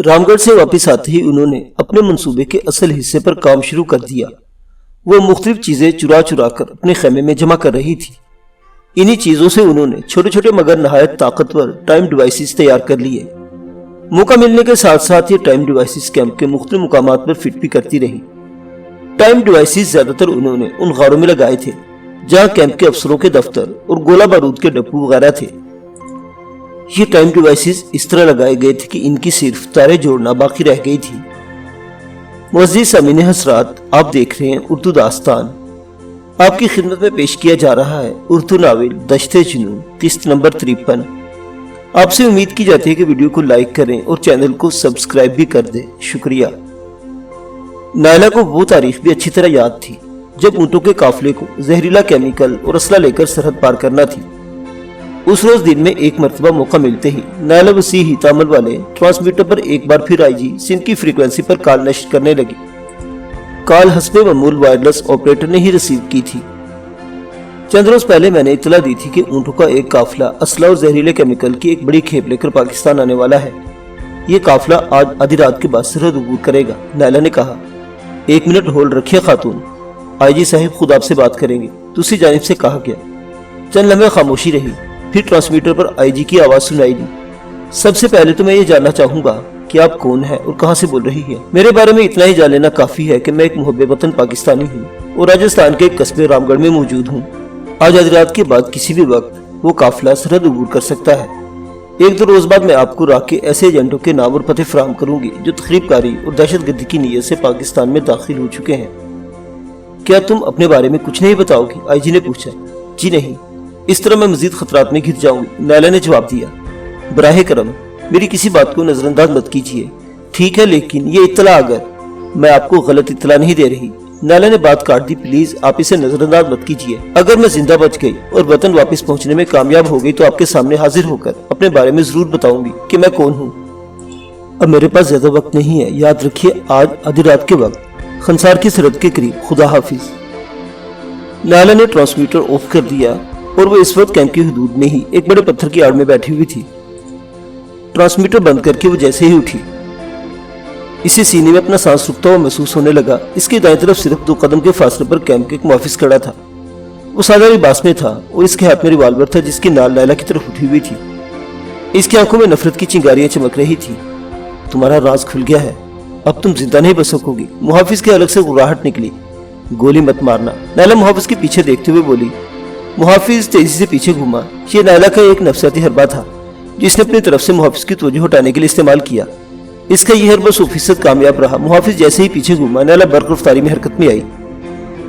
رام گڑھ سے واپس آتے ہی انہوں نے اپنے منصوبے کے اصل حصے پر کام شروع کر دیا۔ وہ مختلف چیزیں چرا چرا کر اپنے خیمے میں جمع کر رہی تھی۔ انہی چیزوں سے انہوں نے چھوٹے چھوٹے مگر نہایت طاقتور ٹائم ڈیوائسز تیار کر لیے۔ موقع ملنے کے ساتھ ساتھ یہ ٹائم ڈیوائسز کیمپ کے مختلف مقامات پر فٹ بھی کرتی رہی۔ ٹائم ڈیوائسز زیادہ تر انہوں نے ان غاروں میں لگائے تھے جہاں کیمپ کے افسروں کے دفتر اور گولہ بارود کے ڈپو وغیرہ تھے۔ یہ ٹائم ڈیوائسز اس طرح لگائے گئے تھے کہ ان کی صرف تارے جوڑنا باقی رہ گئی تھی۔ معزز سامعین حضرات، آپ دیکھ رہے ہیں اردو داستان۔ آپ کی خدمت میں پیش کیا جا رہا ہے اردو ناول دشت جنون، قسط نمبر 53۔ آپ سے امید کی جاتی ہے کہ ویڈیو کو لائک کریں اور چینل کو سبسکرائب بھی کر دیں۔ شکریہ۔ نائلہ کو وہ تاریخ بھی اچھی طرح یاد تھی جب اونٹوں کے قافلے کو زہریلا کیمیکل اور اسلحہ لے کر سرحد پار کرنا تھی۔ اس روز دن میں ایک مرتبہ موقع ملتے ہی نائلہ وسیع ہی تعامل والے ٹرانسمیٹر پر ایک بار پھر آئی جی سندھ کی فریکوینسی پر کال نشر کرنے لگی۔ کال حسب معمول وائرلیس آپریٹر نے ہی ریسیو کی تھی۔ چند روز پہلے میں نے اطلاع دی تھی کہ اونٹوں کا ایک قافلہ اسلحہ اور زہریلے کیمیکل کی ایک بڑی کھیپ لے کر پاکستان آنے والا ہے۔ یہ قافلہ آج آدھی رات کے بعد سرحد عبور کرے گا۔ نائلہ نے کہا۔ 1 منٹ ہولڈ رکھیے خاتون، آئی جی صاحب خود آپ سے بات کریں گے، دوسری جانب سے کہا گیا۔ چند لمحے خاموشی رہی، پھر ٹرانسمیٹر پر آئی جی کی آواز سنائی دی۔ سب سے پہلے تو میں یہ جاننا چاہوں گا کہ آپ کون ہیں اور کہاں سے بول رہی ہیں؟ میرے بارے میں اتنا ہی جان لینا کافی ہے کہ میں ایک محب وطن پاکستانی ہوں اور راجستھان کے ایک قصبے رام گڑھ میں موجود ہوں۔ آج آدھی رات کے بعد کسی بھی وقت وہ قافلہ سرحد عبور کر سکتا ہے۔ 1-2 روز بعد میں آپ کو راہ کے ایسے ایجنٹوں کے نام اور پتے فراہم کروں گی جو تخریب کاری اور دہشت گردی کی نیت سے پاکستان میں داخل ہو چکے ہیں۔ کیا تم اپنے بارے میں کچھ نہیں بتاؤ گی؟ آئی جی نے پوچھا۔ جی نہیں، اس طرح میں مزید خطرات میں گر جاؤں گی، نائلہ نے جواب دیا۔ براہ کرم میری کسی بات کو نظر انداز مت کیجیے، ٹھیک ہے؟ لیکن یہ اطلاع اگر میں آپ کو غلط اطلاع نہیں دے رہی۔ نائلہ نے بات کاٹ دی۔ پلیز آپ اسے نظر انداز مت کیجیے۔ اگر میں زندہ بچ گئی اور وطن واپس پہنچنے میں کامیاب ہو گئی تو آپ کے سامنے حاضر ہو کر اپنے بارے میں ضرور بتاؤں گی کہ میں کون ہوں۔ اب میرے پاس زیادہ وقت نہیں ہے، یاد رکھیے آج آدھی رات کے وقت خنسار کی سرحد کے قریب۔ خدا حافظ۔ نائلہ نے ٹرانسمیٹر آف کر دیا اور وہ اس وقت کیمپ کی حدود میں ہی ایک بڑے پتھر کی آڑ میں بیٹھی ہوئی تھی۔ ٹرانسمیٹر بند کر کے وہ جیسے ہی اٹھی، اسے سینے میں اپنا سانس رکتا ہوا محسوس ہونے لگا۔ اس کے دائیں طرف صرف 2 قدم کے فاصلے پر کیمپ کے ایک محافظ کھڑا تھا۔ وہ سادہ لباس میں تھا اور اس کے ہاتھ میں ریوالور تھا جس کی نال نائلہ کی طرف اٹھی ہوئی تھی۔ اس کی آنکھوں میں نفرت کی چنگاریاں چمک رہی تھی۔ تمہارا راز کھل گیا ہے، اب تم زندہ نہیں بچ سکو گی۔ محافظ کے حلق سے غراہٹ نکلی۔ گولی مت مارنا، نائلہ محافظ کے پیچھے دیکھتے ہوئے بولی۔ محافظ تیزی سے پیچھے گھوما۔ یہ نائلہ کا ایک نفسیاتی حربہ تھا جس نے اپنی طرف سے محافظ کی توجہ ہٹانے کے لیے استعمال کیا۔ اس کا یہ حربہ 100% کامیاب رہا۔ محافظ جیسے ہی پیچھے گھوما، نائلہ برق رفتاری میں حرکت میں آئی۔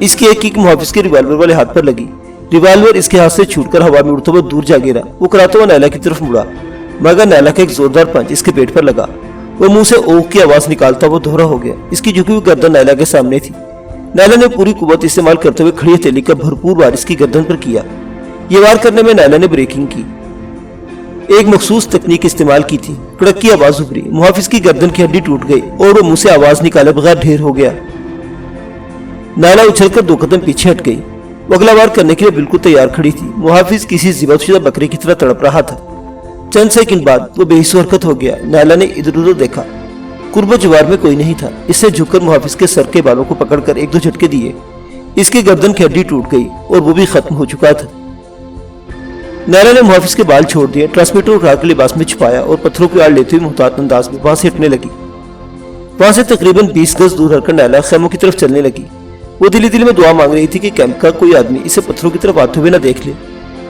اس کی ایک کیک محافظ کے ریوالور والے ہاتھ پر لگی۔ ریوالور اس کے ہاتھ سے چھوٹ کر ہوا میں اڑتا ہوا دور جا گرا۔ وہ کراتا ہوا نائلہ کی طرف مڑا، مگر نائلہ کا ایک زوردار پنچ اس کے پیٹ پر لگا۔ وہ منہ سے اوہ کی آواز نکالتا ہوا دوہرا ہو گیا۔ اس کی جھکی ہوئی گردن نائلہ کے سامنے تھی۔ نائلہ نے پوری قوت استعمال کرتے ہوئے کھڑی ہتھیلی کا بھرپور وار اس کی گردن پر کیا۔ یہ وار کرنے میں نائلہ نے بریکنگ کی، ایک مخصوص تکنیک استعمال کی تھی۔ کڑک کی آواز ابھری، محافظ کی گردن کی ہڈی ٹوٹ گئی اور وہ منہ سے آواز نکالے بغیر ڈھیر ہو گیا۔ نائلہ اچھل کر 2 قدم پیچھے ہٹ گئی۔ وہ اگلا وار کرنے کے لیے بالکل تیار کھڑی تھی۔ محافظ کسی ذبح شدہ بکرے کی طرح تڑپ رہا تھا۔ چند سیکنڈ بعد وہ بے حس و حرکت ہو گیا۔ نائلہ نے ادھر ادھر دیکھا، قرب و جوار میں کوئی نہیں تھا۔ اس سے جھک کر محافظ کے سر کے بالوں کو پکڑ کر 1-2 جھٹکے دیے۔ اس کی گردن کی ہڈی ٹوٹ گئی اور وہ بھی ختم ہو چکا تھا۔ نائلہ نے محافظ کے بال چھوڑ دیے، ٹرانسمیٹر اٹھا کے لباس میں چھپایا اور پتھروں کی آڑ لیتے ہوئے محتاط انداز میں وہاں سے ہٹنے لگی۔ وہاں سے تقریباً 20 گز دور ہٹ کر نائلہ خیموں کی طرف چلنے لگی۔ وہ دلی دل میں دعا مانگ رہی تھی کہ کیمپ کا کوئی آدمی اسے پتھروں کی طرف آتے ہوئے نہ دیکھ لے۔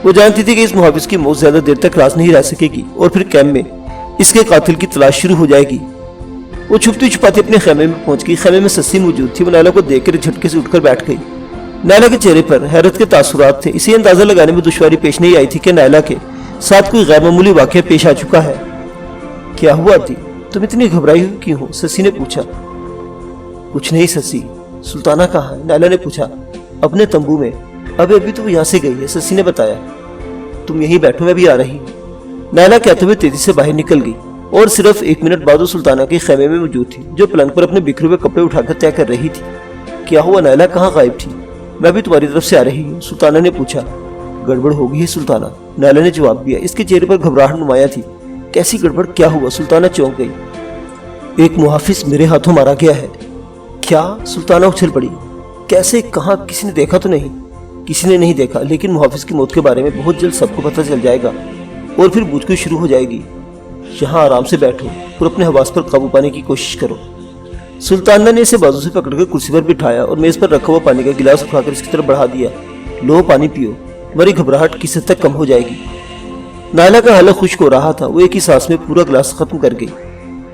وہ جانتی تھی کہ اس محافظ کی موت زیادہ دیر تک راز نہیں رہ سکے گی اور پھر کیمپ میں اس کے قاتل کی تلاش شروع ہو جائے گی۔ وہ چھپتی چھپاتی اپنے خیمے میں پہنچ گئی۔ خیمے میں سسی موجود تھی۔ وہ نائلہ کو دیکھ کر جھٹکے سے اٹھ کر بیٹھ گئی۔ نائلہ کے چہرے پر حیرت کے تاثرات تھے۔ اسے اندازہ لگانے میں دشواری پیش نہیں آئی تھی کہ نائلہ کے ساتھ کوئی غیر معمولی واقعہ پیش آ چکا ہے۔ کیا ہوا تھی؟ تم اتنی گھبرائی ہوئی کیوں ہو؟ سسی نے پوچھا۔ کچھ نہیں سسی، سلطانہ کہاں ہے؟ نائلہ نے پوچھا۔ اپنے تمبو میں، ابھی تو وہ یہاں سے گئی ہے، سسی نے بتایا۔ تم یہیں بیٹھو، میں بھی آ رہی ہوں۔ نائلہ کہتے ہوئے تیزی سے باہر نکل گئی اور صرف 1 منٹ بعد وہ سلطانہ کے خیمے میں موجود تھی جو پلنگ پر اپنے بکھرے ہوئے کپڑے اٹھا کر طے کر رہی تھی۔ کیا ہوا نائلہ، کہاں غائب تھی؟ میں بھی تمہاری طرف سے آ رہی ہوں، سلطانہ نے پوچھا۔ گڑبڑ ہو گئی ہے سلطانہ، نائلہ نے جواب دیا۔ اس کے چہرے پر گھبراہٹ نمایاں تھی۔ کیسی گڑبڑ؟ کیا ہوا؟ سلطانہ چونک گئی۔ ایک محافظ میرے ہاتھوں مارا گیا ہے۔ کیا؟ سلطانہ اچھل پڑی۔ کیسے؟ کہاں؟ کسی نے دیکھا تو نہیں؟ کسی نے نہیں دیکھا، لیکن محافظ کی موت کے بارے میں بہت جلد سب کو پتہ چل جائے گا اور پھر پوچھ گچھ شروع ہو جائے گی۔ یہاں آرام سے بیٹھو اور اپنے حواس پر قابو پانے کی کوشش کرو۔ سلطانہ نے اسے بازو سے پکڑ کر کرسی پر بٹھایا اور میز پر رکھا ہوا پانی کا گلاس اٹھا کر اس کی طرف بڑھا دیا۔ لو، پانی پیو، تمہاری گھبراہٹ کس حد تک کم ہو جائے گی۔ نائلہ کا حلق خشک ہو رہا تھا، وہ ایک ہی سانس میں پورا گلاس ختم کر گئی۔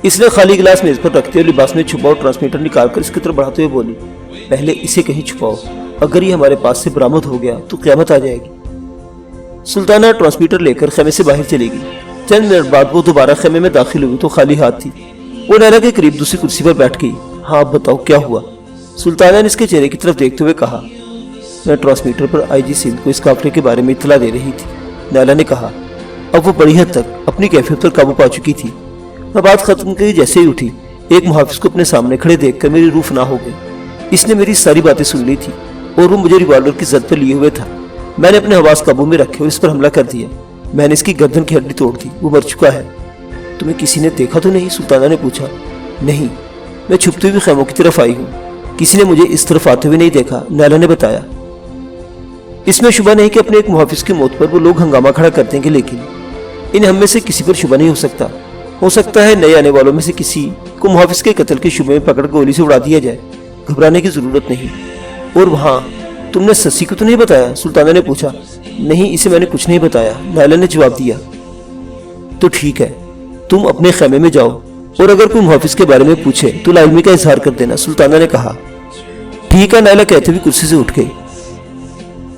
اس نے خالی گلاس میز پر رکھتے اور لباس میں چھپاؤ ٹرانسمیٹر نکال کر اس کی طرف بڑھاتے ہوئے بولی، پہلے اسے کہیں چھپاؤ، اگر یہ ہمارے پاس سے برآمد ہو گیا تو قیامت آ جائے گی۔ سلطانہ ٹرانسمیٹر لے کر خیمے سے باہر چلے گی۔ چند منٹ بعد وہ دوبارہ خیمے میں داخل ہوئی تو خالی ہاتھ تھی۔ وہ نائلہ کے قریب دوسری کرسی پر بیٹھ گئی۔ ہاں اب بتاؤ کیا ہوا؟ سلطانہ نے اس کے چہرے کی طرف دیکھتے ہوئے کہا۔ میں ٹرانسمیٹر پر آئی جی سندھ کو اس قافلے کے بارے میں اطلاع دے رہی تھی، نائلہ نے کہا۔ اب وہ بڑی حد تک اپنی کیفیت پر قابو پا چکی تھی۔ میں بات ختم کی جیسے ہی اٹھی، ایک محافظ کو اپنے سامنے کھڑے دیکھ کر میری روح فنا ہو گئی۔ اس نے میری ساری باتیں سن لی تھی اور وہ مجھے ریوالور کی زد پر لیے ہوئے تھا۔ میں نے اپنے حواس قابو میں رکھے اور اس پر حملہ کر دیا۔ میں نے اس کی گردن کی ہڈی توڑ دی، وہ مر چکا ہے۔ تمہیں کسی نے دیکھا تو نہیں؟ سلطانہ نے پوچھا۔ نہیں، میں چھپتے ہوئے خیموں کی طرف آئی ہوں، کسی نے مجھے اس طرف آتے ہوئے نہیں دیکھا، نائلہ نے بتایا۔ اس میں شبہ نہیں کہ اپنے ایک محافظ کی موت پر وہ لوگ ہنگامہ کھڑا کر دیں گے، لیکن ان ہم میں سے کسی پر شبہ نہیں ہو سکتا ہے نئے آنے والوں میں سے کسی کو محافظ کے قتل کے شبے میں پکڑ گولی سے اڑا دیا جائے۔ گھبرانے کی ضرورت نہیں۔ اور وہاں تم نے سسی کو تو نہیں بتایا؟ سلطانہ نے پوچھا۔ نہیں، اسے میں نے کچھ نہیں بتایا، نائلہ نے جواب دیا۔ تو ٹھیک ہے، تم اپنے خیمے میں جاؤ اور اگر کوئی محافظ کے بارے میں پوچھے تو لا علمی کا اظہار کر دینا، سلطانہ نے کہا۔ ٹھیک ہے، نائلہ کہتے ہوئے کرسی سے اٹھ گئی۔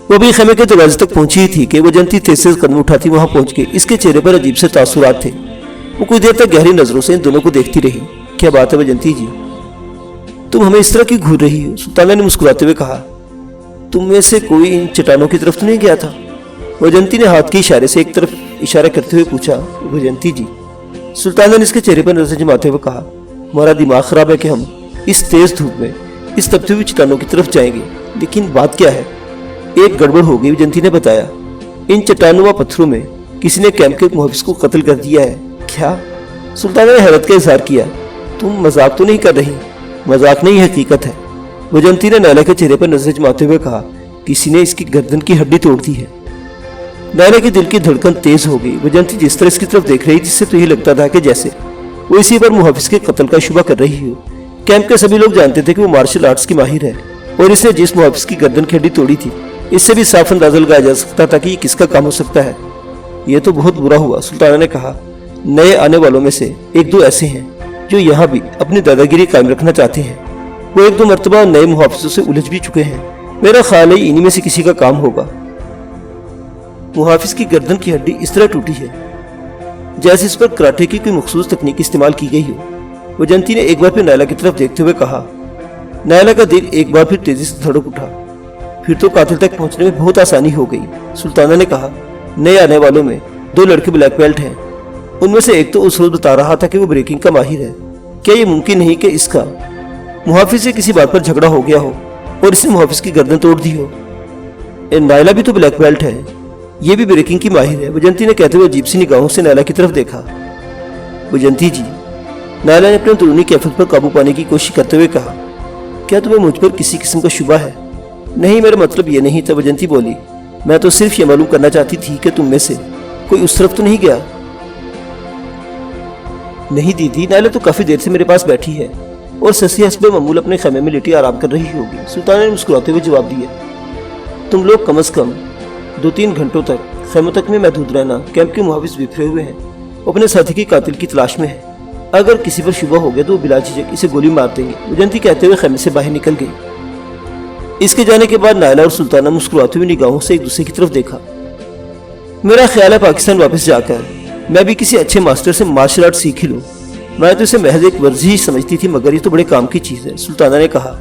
وہ بھی خیمے کے دروازے تک پہنچی تھی کہ وجنتی تیز تیز قدم اٹھاتی وہاں پہنچ گئی۔ اس کے چہرے پر عجیب سے تاثرات تھے۔ وہ کچھ دیر تک گہری نظروں سے ان دونوں کو دیکھتی رہی۔ کیا بات ہے وجنتی جی؟ تم ہمیں اس طرح کیوں گھور رہی ہو؟ سلطانہ نے مسکراتے ہوئے کہا۔ تم میں سے کوئی ان چٹانوں کی طرف تو نہیں گیا تھا؟ وجنتی نے ہاتھ کے اشارے سے ایک طرف اشارہ کرتے ہوئے پوچھا۔ وجنتی جی؟ سلطانہ نے اس کے چہرے پر نظر جماتے ہوئے کہا، ہمارا دماغ خراب ہے کہ ہم اس تیز دھوپ میں اس تپتی ہوئی چٹانوں کی طرف جائیں گے، لیکن بات کیا ہے؟ ایک گڑبڑ ہو گئی، وجنتی نے بتایا۔ ان چٹانوں و پتھروں میں کسی نے کیمپ کے ایک محافظ کو قتل کر دیا ہے۔ کیا؟ سلطانہ نے حیرت کا اظہار کیا۔ تم مذاق تو نہیں کر رہی؟ مذاق نہیں، حقیقت ہے، وجنتی نے نائلہ کے چہرے پر نظر جماتے ہوئے کہا۔ کسی نے اس کی گردن کی ہڈی توڑ دی ہے۔ نائلہ کے دل کی دھڑکن تیز ہو گئی۔ وجنتی جس طرح اس کی طرف دیکھ رہی جس سے تو یہ لگتا تھا کہ جیسے وہ اسی پر محافظ کے قتل کا شبہ کر رہی ہو۔ کیمپ کے سبھی لوگ جانتے تھے کہ وہ مارشل آرٹس کی ماہر ہے اور اس نے جس محافظ کی گردن کی ہڈی توڑی تھی اس سے بھی صاف اندازہ لگایا جا سکتا تھا کہ یہ کس کا کام ہو سکتا ہے۔ یہ تو بہت برا ہوا، سلطانہ نے کہا۔ نئے آنے والوں میں سے ایک دو ایسے ہیں جو یہاں بھی اپنی دادا گیری قائم رکھنا چاہتے ہیں۔ وہ ایک دو مرتبہ نئے محافظوں سے الجھ بھی چکے ہیں۔ میرا خیال ہے انہی میں سے کسی کا کام ہوگا۔ محافظ کی گردن کی ہڈی اس طرح ٹوٹی ہے جیسے اس پر کراٹے کی کوئی مخصوص تکنیک استعمال کی گئی ہو، وجنتی نے ایک بار پھر نائلہ کی طرف دیکھتے ہوئے کہا۔ نائلہ کا دل ایک بار پھر تیزی سے دھڑک اٹھا۔ پھر تو قاتل تک پہنچنے میں بہت آسانی ہو گئی، سلطانہ نے کہا۔ نئے آنے والوں میں دو لڑکے بلیک بیلٹ ہیں، ان میں سے ایک تو اس روز بتا رہا تھا کہ وہ بریکنگ کا ماہر ہے۔ کیا یہ ممکن نہیں کہ اس کا محافظ سے کسی بات پر جھگڑا ہو گیا ہو اور اس نے محافظ کی گردن توڑ دی ہو؟ نائلہ بھی تو بلیک بیلٹ ہے، یہ بھی بریکنگ کی ماہر ہے، وجنتی نے کہتے ہوئے عجیب سی نگاہوں سے نائلہ کی طرف دیکھا۔ وجنتی جی، نائلہ نے اپنے اندرونی کیفیت پر قابو پانے کی کوشش کرتے ہوئے کہا، کیا تمہیں مجھ پر کسی قسم کا شبہ ہے؟ نہیں، میرا مطلب یہ نہیں تھا، وجنتی بولی۔ میں تو صرف یہ معلوم کرنا چاہتی تھی کہ تم میں سے کوئی اس طرف تو نہیں گیا؟ نہیں دیدی، نائلہ تو کافی دیر سے میرے پاس بیٹھی ہے اور سسی حسب معمول اپنے خیمے میں لیٹی آرام کر رہی ہوگی، سلطانہ نے مسکراتے ہوئے جواب دیا۔ تم لوگ کم از کم 2-3 گھنٹوں تک خیموں تک میں محدود رہنا، کیمپ کے محافظ بکھرے ہوئے ہیں، وہ اپنے ساتھی کی قاتل کی تلاش میں ہے، اگر کسی پر شبہ ہو گیا تو وہ بلا جھجک اسے گولی مار دیں گے، وجنتی کہتے ہوئے خیمے سے باہر نکل گئی۔ اس کے جانے کے بعد نائلہ اور سلطانہ مسکراتے ہوئے نگاہوں سے ایک دوسرے کی طرف دیکھا۔ میرا خیال ہے پاکستان واپس جا کر میں بھی کسی اچھے ماسٹر سے مارشل آرٹ سیکھ لوں، میں تو اسے محض ایک ورزش سمجھتی تھی مگر یہ تو بڑے کام کی چیز ہے، سلطانہ نے کہا۔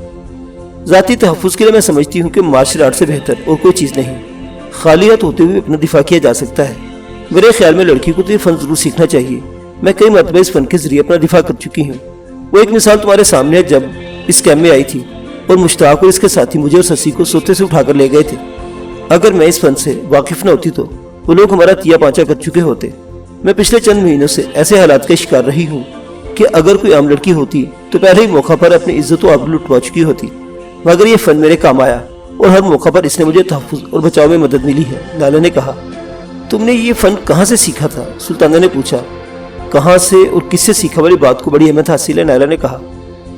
ذاتی تحفظ کے لیے میں سمجھتی ہوں کہ مارشل آرٹ سے بہتر اور کوئی چیز نہیں، خالی ہاتھ ہوتے ہوئے اپنا دفاع کیا جا سکتا ہے۔ میرے خیال میں لڑکی کو تو یہ فن ضرور سیکھنا چاہیے، میں کئی مرتبہ اس فن کے ذریعے اپنا دفاع کر چکی ہوں۔ وہ ایک مثال تمہارے سامنے ہے، جب اس کیمپ میں آئی تھی اور مشتاق اور اس کے ساتھی مجھے اور سسی کو سوتے سے اٹھا کر لے گئے تھے، اگر میں اس فن سے واقف نہ ہوتی تو وہ لوگ ہمارا تیا پانچا کر چکے ہوتے۔ میں پچھلے چند مہینوں سے ایسے حالات کا شکار رہی ہوں کہ اگر کوئی عام لڑکی ہوتی تو پہلے ہی موقع پر اپنی عزت و آبرو لٹوا چکی ہوتی، مگر یہ فن میرے کام آیا اور ہر موقع پر اس نے مجھے تحفظ اور بچاؤ میں مدد ملی ہے۔ نائلہ نے کہا، تم نے یہ فن کہاں سے سیکھا تھا؟ سلطانہ نے پوچھا۔ کہاں سے اور کس سے سیکھا والی بات کو بڑی اہمیت حاصل ہے، نائلہ نے کہا۔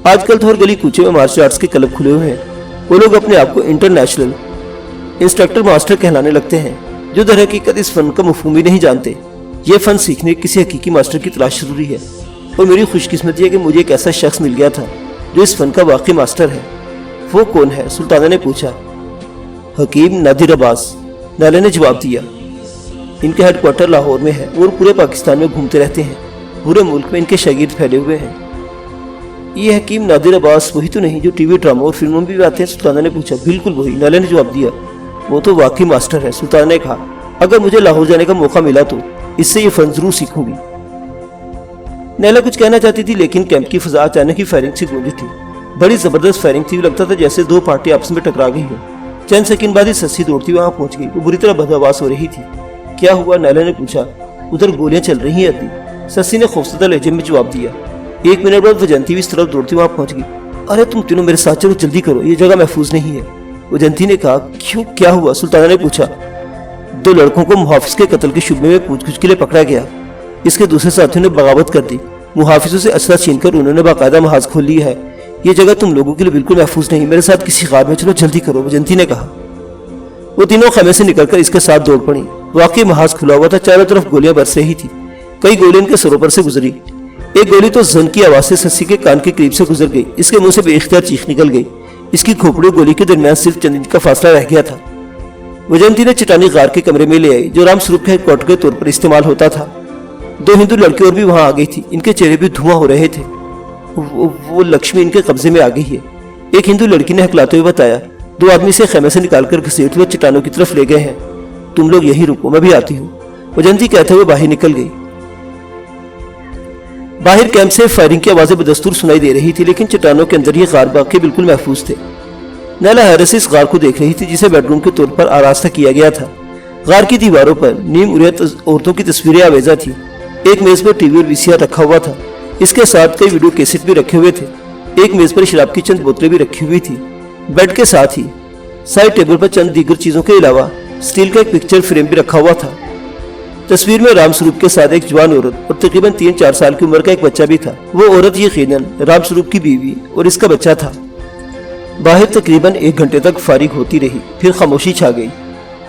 آج کل تو ہر گلی کوچے میں مارشل آرٹس کے کلب کھلے ہوئے ہیں، وہ لوگ اپنے آپ کو انٹرنیشنل انسٹرکٹر ماسٹر کہلانے لگتے ہیں، جو در حقیقت اس فن کا مفہوم بھی نہیں جانتے۔ یہ فن سیکھنے کسی حقیقی ماسٹر کی تلاش ضروری ہے، اور میری خوش قسمتی ہے کہ مجھے ایک ایسا شخص مل گیا تھا جو اس فن کا واقعی ماسٹر ہے۔ وہ کون ہے؟ سلطانہ نے پوچھا۔ حکیم نادر عباس، نائلہ نے جواب دیا۔ ان کا ہیڈ کوارٹر لاہور میں ہے اور پورے پاکستان میں گھومتے رہتے ہیں، پورے ملک میں ان کے شاگرد پھیلے ہوئے ہیں۔ یہ حکیم نادر عباس وہی تو نہیں جو ٹی وی ڈراموں اور فلموں میں بھی آتے ہیں؟ سلطانہ نے پوچھا۔ بالکل وہی، نائلہ نے جواب دیا۔ وہ تو واقعی ماسٹر ہے، سلطانہ نے کہا۔ اگر مجھے لاہور جانے کا موقع ملا تو اس سے یہ فن ضرور سیکھوں گی۔ نائلہ کچھ کہنا چاہتی تھی، لیکن کیمپ کی فضا اچانک ہی فائرنگ سے گونجی تھی۔ بڑی زبردست فائرنگ تھی، لگتا تھا جیسے دو پارٹی آپس میں ٹکرا گئی ہو۔ چند سیکنڈ بعد ہی سسی دوڑتی وہاں پہنچ گئی، وہ بری طرح بدحواس ہو رہی تھی۔ کیا ہوا؟ نائلہ نے پوچھا۔ ادھر گولیاں چل رہی ہیں ابھی، سسی نے خوفزدہ لہجے میں جواب دیا۔ ایک منٹ بعد وجنتی بھی اس طرف دوڑتی وہاں پہنچ گئی۔ ارے تم تینوں میرے ساتھ چلو، جلدی کرو، یہ جگہ محفوظ نہیں ہے، وجنتی نے کہا۔ کیوں، کیا ہوا؟ سلطانہ نے پوچھا۔ دو لڑکوں کو محافظ کے قتل کے شبے میں پوچھ گچھ کے لیے پکڑا گیا، اس کے دوسرے ساتھیوں نے بغاوت کر دی۔ محافظوں سے اسلحہ چھین کر انہوں نے باقاعدہ محاذ کھول لیا ہے، یہ جگہ تم لوگوں کے لیے بالکل محفوظ نہیں، میرے ساتھ کسی غار میں چلو، جلدی کرو، وجنتی نے کہا۔ وہ تینوں خیمے سے نکل کر اس کے ساتھ دوڑ پڑی۔ واقعی محاذ کھلا ہوا تھا، چاروں طرف گولیاں برس رہی تھی، کئی گولیاں ان کے سروں پر سے گزری۔ ایک گولی تو زن کی آواز سے سسی کے کان کے قریب سے گزر گئی، اس کے منہ سے بے اختیار چیخ نکل گئی، اس کی کھوپڑی گولی کے درمیان صرف چند انچ کا فاصلہ رہ گیا تھا۔ وجنتی نے چٹانی غار کے کمرے میں لے آئی، جو رام سروپ کے ہیڈ کوارٹر کے طور پر استعمال ہوتا تھا۔ دو ہندو لڑکے اور بھی وہاں آ گئی تھی، ان کے چہرے بھی دھواں ہو رہے تھے۔ وہ لکشمی ان کے قبضے میں آ گئی ہے، ایک ہندو لڑکی نے ہکلاتے ہوئے بتایا۔ دو آدمی سے خیمے سے نکال کر گھسیٹتے ہوئے چٹانوں کی طرف لے گئے ہیں۔ تم لوگ یہی رکو، میں بھی آتی ہوں، وجنتی کہتے ہوئے باہر نکل گئی۔ باہر کیمپ سے فائرنگ کی آوازیں بدستور سنائی دے رہی تھی، لیکن چٹانوں کے اندر یہ غار باقی بالکل محفوظ تھے۔ نائلہ حیرت سے اس غار کو دیکھ رہی تھی، جسے بیڈ روم کے طور پر آراستہ کیا گیا تھا۔ غار کی دیواروں پر نیم اریت عورتوں کی تصویریں آویزاں تھیں۔ ایک میز پر ٹی وی اور وی سی آر رکھا ہوا تھا، اس کے ساتھ کئی ویڈیو کیسٹ بھی رکھے ہوئے تھے۔ ایک میز پر شراب کی چند بوتلیں بھی رکھی ہوئی تھی۔ بیڈ کے ساتھ ہی سائڈ ٹیبل پر چند دیگر چیزوں کے علاوہ سٹیل کا ایک پکچر فریم بھی رکھا ہوا تھا۔ تصویر میں رام سروپ کے ساتھ ایک جوان عورت اور تقریباً 3-4 سال کی عمر کا ایک بچہ بھی تھا۔ وہ عورت یقیناً رام سروپ کی بیوی اور اس کا بچہ تھا۔ باہر تقریباً 1 گھنٹے تک فارغ ہوتی رہی، پھر خاموشی چھا گئی۔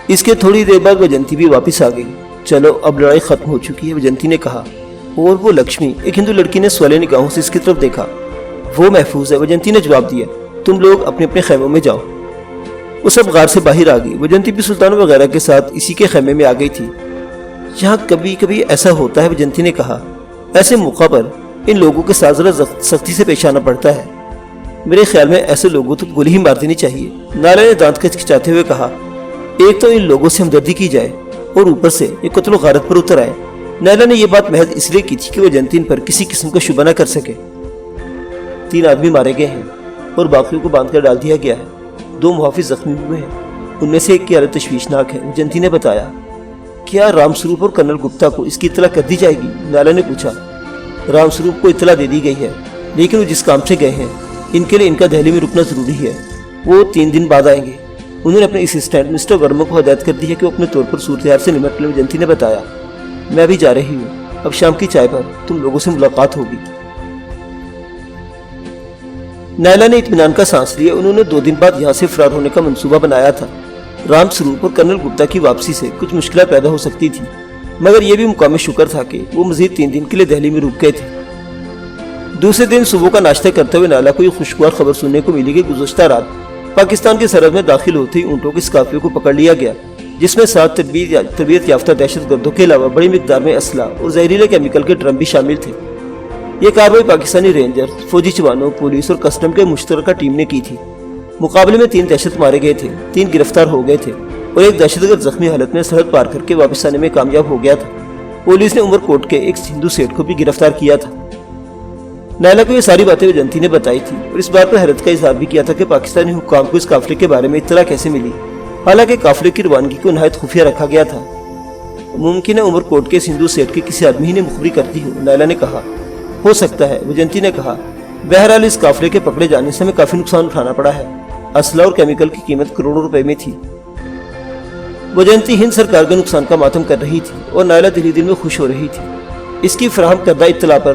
اس کے تھوڑی دیر بعد وجنتی بھی واپس آ گئی۔ چلو اب لڑائی ختم ہو چکی ہے، وجنتی نے کہا۔ اور وہ لکشمی، ایک ہندو لڑکی نے سوالے نگاہوں سے اس کی طرف دیکھا۔ وہ محفوظ ہے، وجنتی نے جواب دیا۔ تم لوگ اپنے اپنے خیموں میں جاؤ۔ وہ سب غار سے باہر آ گئی۔ وجنتی بھی سلطانوں وغیرہ کے ساتھ اسی کے خیمے میں آ گئی تھی۔ یہاں کبھی کبھی ایسا ہوتا ہے، وجنتی نے کہا۔ ایسے موقع پر ان لوگوں کے ساتھ ذرا سختی سے پیش آنا پڑتا ہے، میرے خیال میں ایسے لوگوں تو گولی ہی مار دینی چاہیے، نائلہ نے دانت کچکچاتے ہوئے کہا۔ ایک تو ان لوگوں سے ہمدردی کی جائے اور اوپر سے یہ قتل و غارت پر اتر آئے۔ نائلہ نے یہ بات محض اس لیے کی تھی کہ وجنتی ان پر کسی قسم کا شبہ نہ کر سکے۔ 3 آدمی مارے گئے ہیں اور باقیوں کو باندھ کر ڈال دیا گیا ہے۔ 2 محافظ زخمی ہوئے ہیں، ان میں سے ایک کی حالت تشویشناک ہے، وجنتی نے بتایا۔ کیا رام سروپ اور کرنل گپتا کو اس کی اطلاع کر دی جائے گی؟ نائلہ نے پوچھا۔ رام سروپ کو اطلاع دے دی گئی ہے، لیکن وہ جس کام سے گئے ہیں ان کے لیے ان کا دہلی میں رکنا ضروری ہے۔ وہ 3 دن بعد آئیں گے۔ انہوں نے اپنے اسسٹنٹ مسٹر ورما کو ہدایت کر دی ہے کہ وہ اپنے طور پر صورتحال سے نمٹ لیں، وجنتی نے بتایا۔ میں بھی جا رہی ہوں، اب شام کی چائے پر تم لوگوں سے ملاقات ہوگی۔ نائلہ نے اطمینان کا سانس لیا۔ انہوں نے 2 دن بعد یہاں سے فرار ہونے کا منصوبہ بنایا تھا۔ رام سروپ اور کرنل گپتا کی واپسی سے کچھ مشکلات پیدا ہو سکتی تھی، مگر یہ بھی مقام شکر تھا کہ وہ مزید 3 دن کے لیے دہلی میں رک گئے تھے۔ دوسرے دن صبح کا ناشتہ کرتے ہوئے نائلہ کو یہ خوشگوار خبر سننے کو ملی کہ گزشتہ رات پاکستان کی سرحد میں داخل ہوتے ہی اونٹوں کے اس قافلے کو پکڑ لیا گیا، جس میں 7 تربیت یافتہ دہشت گردوں کے علاوہ بڑی مقدار میں اسلحہ اور زہریلے کیمیکل کے ڈرم بھی شامل تھے۔ یہ کارروائی پاکستانی رینجر، فوجی جوانوں، پولیس اور کسٹم کے مشترکہ ٹیم نے کی تھی۔ مقابلے میں 3 دہشت مارے گئے تھے، 3 گرفتار ہو گئے تھے اور ایک دہشت گرد زخمی حالت میں سرحد پار کر کے واپس آنے میں کامیاب ہو گیا تھا۔ پولیس نے عمر کوٹ کے ایک ہندو سیٹ کو بھی گرفتار کیا تھا۔ نائلہ کو یہ ساری باتیں وجنتی نے بتائی تھی اور اس بات پر حیرت کا اظہار بھی کیا تھا کہ پاکستانی حکام کو اس قافلے کے بارے میں اطلاع کیسے ملی، حالانکہ قافلے کی روانگی کو نہایت خفیہ رکھا گیا تھا۔ ممکن ہے عمر کوٹ کے اس ہندو سیٹ کے کسی آدمی ہی نے مخبری کر دی ہو، نائلہ نے کہا۔ ہو سکتا ہے، وجنتی نے کہا۔ بہرحال اس قافلے کے پکڑے جانے سے ہمیں کافی نقصان اٹھانا پڑا ہے۔ اسلحہ اور کیمیکل کی قیمت کروڑوں روپے میں تھی۔ وجنتی ہند سرکار کے نقصان کا ماتم کر رہی تھی اور نائلہ دل ہی دل میں خوش ہو رہی تھی۔ اس کی فراہم کردہ اطلاع پر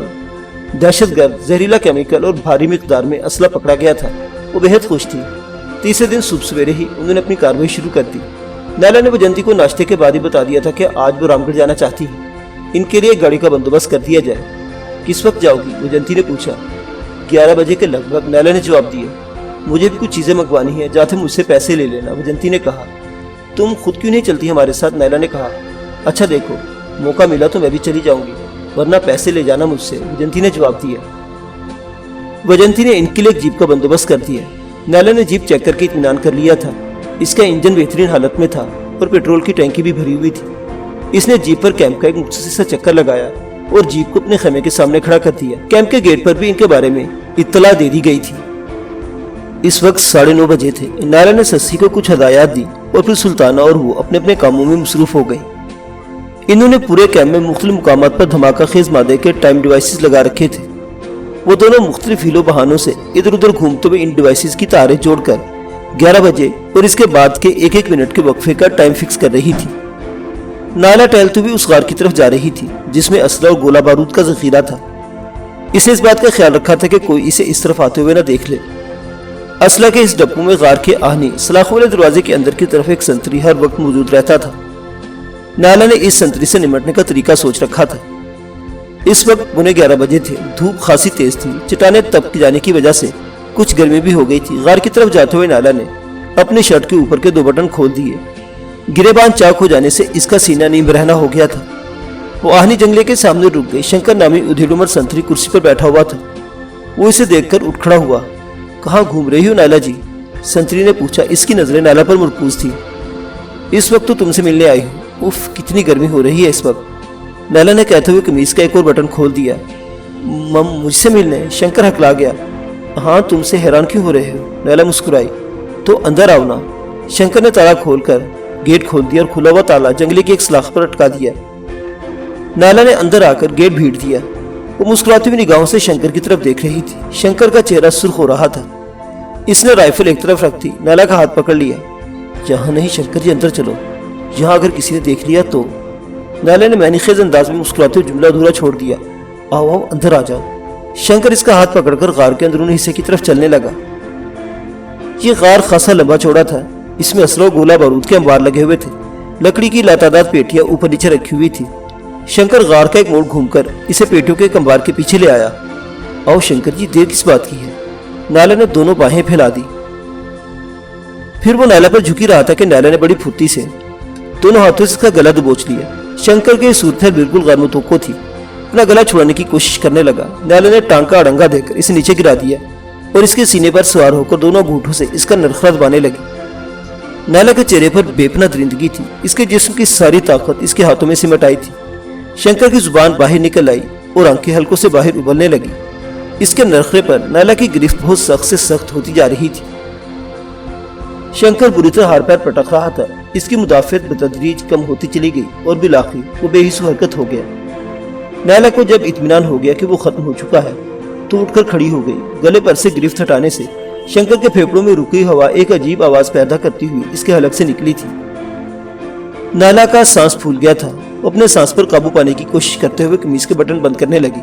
دہشت گرد، زہریلا کیمیکل اور بھاری مقدار میں اسلحہ پکڑا گیا تھا۔ وہ بہت خوش تھی۔ تیسرے دن صبح سویرے ہی انہوں نے اپنی کارروائی شروع کر دی۔ نائلہ نے وجنتی کو ناشتے کے بعد ہی بتا دیا تھا کہ آج وہ رام گڑھ جانا چاہتی ہے۔ ان کے لیے ایک گاڑی کا بندوبست کر دیا جائے۔ کس وقت جاؤ گی؟ وجنتی نے پوچھا۔ 11 بجے کے لگ بھگ، نائلہ نے جواب دیا۔ مجھے بھی کچھ چیزیں منگوانی ہیں، جاتے مجھ سے پیسے لے لینا، وجنتی نے کہا۔ تم خود کیوں نہیں چلتی ہمارے ساتھ؟ نائلہ نے کہا۔ اچھا دیکھو، موقع ملا تو میں بھی چلی جاؤں گی، ورنہ پیسے لے جانا مجھ سے، وجنتی نے جواب دیا۔ وجنتی نے ان کے لیے ایک جیپ کا بندوبست کر دیا۔ نائلہ نے جیپ چیک کر کے اطمینان کر لیا تھا۔ اس کا انجن بہترین حالت میں تھا اور پیٹرول کی ٹینکی بھی بھری ہوئی تھی۔ اس نے جیپ پر کیمپ کا ایک مختصر سا چکر لگایا اور جیپ کو اپنے خیمے کے سامنے کھڑا کر دیا۔ کیمپ کے گیٹ پر بھی ان کے بارے میں اطلاع دے دی گئی تھی۔ اس وقت 9:30 بجے تھے۔ نائلہ نے سسی کو کچھ ہدایات دی اور پھر سلطانہ اور وہ اپنے اپنے کاموں میں مصروف ہو گئی۔ انہوں نے پورے کیمپ میں مختلف مقامات پر دھماکہ خیز مادے کے ٹائم ڈیوائسز لگا رکھے تھے۔ وہ دونوں مختلف ہیلو بہانوں سے ادھر ادھر گھومتے ہوئے ان ڈیوائسز کی تاریں جوڑ کر 11 بجے اور اس کے بعد کے 1-1 منٹ کے وقفے کا ٹائم فکس کر رہی تھی۔ نائلہ ٹہلتے ہوئے اس غار کی طرف جا رہی تھی جس میں اسلحہ اور گولہ بارود کا ذخیرہ تھا۔ اس نے اس بات کا خیال رکھا تھا کہ کوئی اسے اس طرف آتے ہوئے نہ دیکھ لے۔ اسلحہ کے اس ڈپو میں غار کے آہنی سلاخوں والے دروازے کے اندر کی طرف ایک سنتری ہر وقت موجود رہتا تھا۔ نائلہ نے اس سنتری سے نمٹنے کا طریقہ سوچ رکھا تھا۔ اس وقت پونے 11 بجے تھے۔ دھوپ خاصی تیز تھی۔ چٹانیں تپ جانے کی وجہ سے کچھ گرمی بھی ہو گئی تھی۔ غار کی طرف جاتے ہوئے نائلہ نے اپنی شرٹ کے اوپر کے 2 بٹن کھول دیے۔ گریبان چاک ہو جانے سے اس کا سینہ نیم برہنہ ہو گیا تھا۔ وہ آہنی جنگلے کے سامنے رک گئی۔ شنکر نامی ادھیڑ عمر سنتری کرسی پر بیٹھا ہوا تھا۔ وہ اسے دیکھ کر اٹھ کھڑا ہوا۔ کہاں گھوم رہی ہو نائلہ جی؟ سنتری نے پوچھا۔ اس کی نظریں نائلہ پر مرکوز تھی۔ اس وقت تو تم سے ملنے آئی ہوں۔ اف، کتنی گرمی ہو رہی ہے اس وقت، نائلہ نے کہتے ہوئے قمیض کا ایک اور بٹن کھول دیا۔ مجھ سے ملنے؟ شنکر ہکلا گیا۔ ہاں، تم سے حیران کیوں ہو رہے ہو؟ نائلہ مسکرائی۔ تو اندر آؤ نا۔ شنکر نے تالا کھول کر گیٹ کھول دیا اور کھلا ہوا تالا جنگلے کی ایک سلاخ پر اٹکا دیا۔ نائلہ نے اندر آ کر گیٹ بھیڑ دیا۔ وہ مسکراتی ہوئی نگاہوں سے شنکر کی طرف دیکھ رہی تھی۔ شنکر کا چہرہ سرخ ہو رہا تھا۔ اس نے رائفل ایک طرف رکھ دی، نائلہ کا ہاتھ پکڑ لیا۔ یہاں نہیں شنکر جی، اندر چلو، یہاں اگر کسی نے دیکھ لیا تو۔ نائلہ نے معنی خیز انداز میں مسکراتے ہوئے جملہ ادھورا چھوڑ دیا۔ آؤ آؤ، اندر آ جاؤ۔ شنکر اس کا ہاتھ پکڑ کر غار کے اندرونی حصے کی طرف چلنے لگا۔ یہ غار خاصا لمبا چوڑا تھا۔ اس میں اسلحہ و گولہ بارود کے انبار لگے ہوئے تھے۔ لکڑی کی لاتعداد پیٹیاں اوپر نیچے رکھی ہوئی تھی۔ شنکر غار کا ایک موڑ گھوم کر اسے پیٹیوں کے انبار کے پیچھے لے آیا۔ آؤ شنکر جی، دیر کس بات کی ہے؟ نائلہ نے دونوں باہیں پھیلا دی۔ پھر وہ نائلہ پر جھکی رہا تھا کہ نائلہ نے بڑی پھرتی سے دونوں ہاتھوں سے اس کا گلا دبوچ لیا۔ شنکر کی صورتحال بالکل غیر متوقع تھی۔ اپنا گلا چھڑانے کی کوشش کرنے لگا۔ نائلہ نے ٹانگ کا اڑنگا دے کر اسے نیچے گرا دیا اور اس کے سینے پر سوار ہو کر دونوں گھونٹوں سے اس کا نرخرا دبانے لگی۔ نائلہ کے چہرے پر بے پناہ درندگی تھی۔ اس کے جسم کی ساری طاقت اس کے ہاتھوں میں سمٹ آئی تھی۔ شنکر کی زبان باہر نکل آئی اور آنکھیں حلقوں سے باہر ابلنے لگی۔ اس کے نرخرے پر نائلہ کی گرفت بہت سخت سے سخت ہوتی جا رہی تھی۔ شنکر بری طرح ہار پیر پٹک رہا تھا۔ اس کی مدافعت بتدریج کم ہوتی چلی گئی اور بالآخر وہ بے حس و حرکت ہو گیا۔ نائلہ کو جب اطمینان ہو گیا کہ وہ ختم ہو چکا ہے تو اٹھ کر کھڑی ہو گئی۔ گلے پر سے گرفت ہٹانے سے شنکر کے پھیپھڑوں میں رکی ہوا ایک عجیب آواز پیدا کرتی ہوئی اس کے حلق سے نکلی تھی۔ نائلہ کا سانس پھول گیا تھا۔ وہ اپنے سانس پر قابو پانے کی کوشش کرتے ہوئے قمیض کے بٹن بند کرنے لگی۔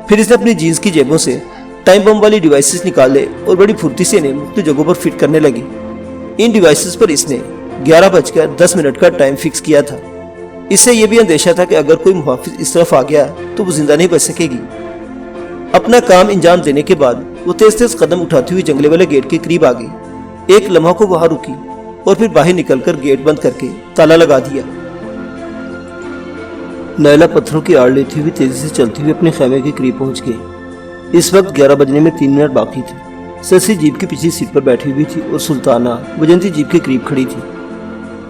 پھر اس نے اپنی جینز کی جیبوں سے ٹائم بم والی ڈیوائسز نکالے اور بڑی پھرتی سے انہیں مختلف جگہوں پر فٹ کرنے لگی۔ ان ڈیوائسز پر اس نے 11:10 کا ٹائم فکس کیا تھا۔ اس سے یہ بھی اندیشہ تھا کہ اگر کوئی محافظ اس طرف آ گیا تو وہ زندہ نہیں بچ سکے گی۔ اپنا کام انجام دینے کے بعد وہ تیز تیز قدم اٹھاتی ہوئی جنگلے والے گیٹ کے قریب آ گئی۔ ایک لمحہ کو وہاں رکی اور پھر باہر نکل کر گیٹ بند کر کے تالا لگا دیا۔ نائلہ پتھروں کی آڑ لیتی ہوئی تیزی سے چلتی ہوئی اپنے خیمے کے قریب پہنچ گئی۔ اس وقت 11 بجنے میں 3 منٹ باقی تھے۔ سسی جیپ کی پچھلی سیٹ پر بیٹھی ہوئی تھی اور سلطانہ وجنتی جیپ کے قریب کھڑی تھی۔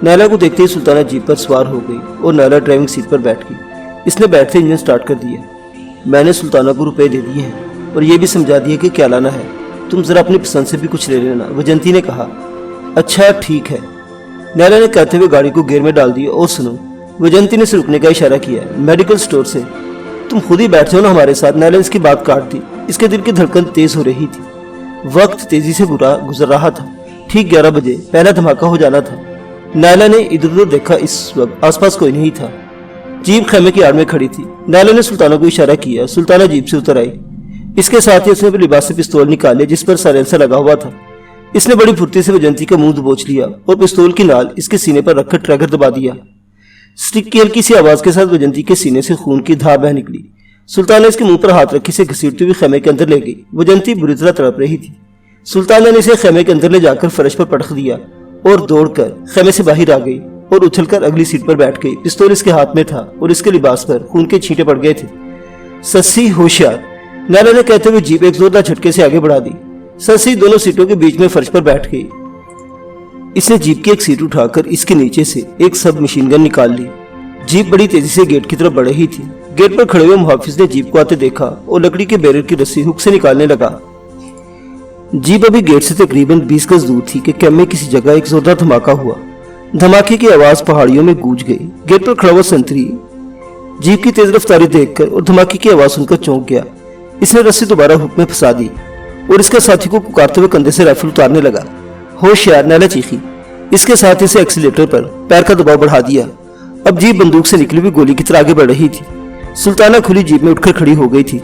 نائلہ کو دیکھتے ہی سلطانہ جیپ پر سوار ہو گئی اور نائلہ ڈرائیونگ سیٹ پر بیٹھ گئی۔ اس نے بیٹھتے انجن سٹارٹ کر دیا۔ میں نے سلطانہ کو روپے دے دیے ہیں اور یہ بھی سمجھا دیا کہ کیا لانا ہے، تم ذرا اپنی پسند سے بھی کچھ لے لینا، وجنتی نے کہا۔ اچھا ٹھیک ہے، نائلہ نے کہتے ہوئے گاڑی کو گیئر میں ڈال دیا۔ اور سنو، وجنتی نے اسے رکنے کا اشارہ کیا، میڈیکل سٹور سے تم خود ہی بیٹھ جاؤ نا ہمارے ساتھ۔ نیلا نے اس کی بات کاٹ دی۔ اس کے دل کی دھڑکن تیز ہو رہی تھی۔ وقت تیزی سے گزر رہا تھا۔ ٹھیک 11 بجے پہلا دھماکہ ہو جانا تھا۔ نیلا نے ادھر ادھر دیکھا، اس وقت آس پاس کوئی نہیں تھا۔ جیپ خیمے کی آڑ میں کھڑی تھی۔ نیلا نے سلطانہ کو اشارہ کیا۔ سلطانہ جیپ سے اتر آئی۔ اس کے ساتھ ہی اس نے اپنے لباس سے پستول نکالے جس پر سائلنسر لگا ہوا تھا۔ اس نے بڑی پھرتی سے وجنتی کا منہ دبوچ لیا اور پستول کی نال اس کے سینے پر رکھ کر ٹریگر دبا دیا۔ سٹک کی ہلکی سی آواز کے ساتھ وجنتی کے سینے سے خون کی دھار بہہ نکلی۔ سلطانہ اس کے منہ پر ہاتھ رکھے سے گھسیٹتی ہوئی خیمے کے اندر لے گئی۔ وجنتی بری طرح تڑپ رہی تھی۔ سلطانہ نے اسے خیمے کے اندر لے جا کر فرش پر پٹخ دیا اور دوڑ کر خیمے سے باہر آ گئی اور اچھل کر اگلی سیٹ پر بیٹھ گئی۔ پستول اس کے ہاتھ میں تھا اور اس کے لباس پر خون کے چھینٹے پڑ گئے تھے۔ سسی ہوشیار، نیلا نے کہتے ہوئے جیپ ایک زوردار جھٹکے سے آگے بڑھا دی۔ سسی دونوں سیٹوں کے بیچ میں فرش پر بیٹھ گئی۔ اس نے جیپ کی ایک سیٹ اٹھا کر اس کے نیچے سے ایک سب مشین گن نکال لی۔ جیپ بڑی تیزی سے گیٹ کی طرف بڑھ رہی تھی۔ گیٹ پر کھڑے ہوئے محافظ نے جیپ کو آتے دیکھا اور لکڑی کے بیرل کی رسی ہک سے نکالنے لگا۔ جیپ ابھی گیٹ سے تقریباً 20 گز دور تھی کہ کیمپ میں کسی جگہ ایک زوردار دھماکہ ہوا۔ دھماکے کی آواز پہاڑیوں میں گونج گئی۔ گیٹ پر کھڑا ہوا سنتری جیپ کی تیز رفتاری دیکھ کر اور دھماکے کی آواز سن کر چونک گیا۔ اس نے رسی دوبارہ ہک میں پھنسا دی اور اس کے ساتھی کو پکارتے ہوئے کندھے سے رائفل اتارنے لگا۔ ہوشیار، نیلا چیخی۔ اس کے ساتھ اسے ایکسیلیٹر پر پیر کا دباؤ بڑھا دیا۔ اب جیپ بندوق سے نکلی ہوئی گولی کی طرح آگے بڑھ رہی تھی۔ سلطانہ کھلی جیپ میں اٹھ کر کھڑی ہو گئی تھی۔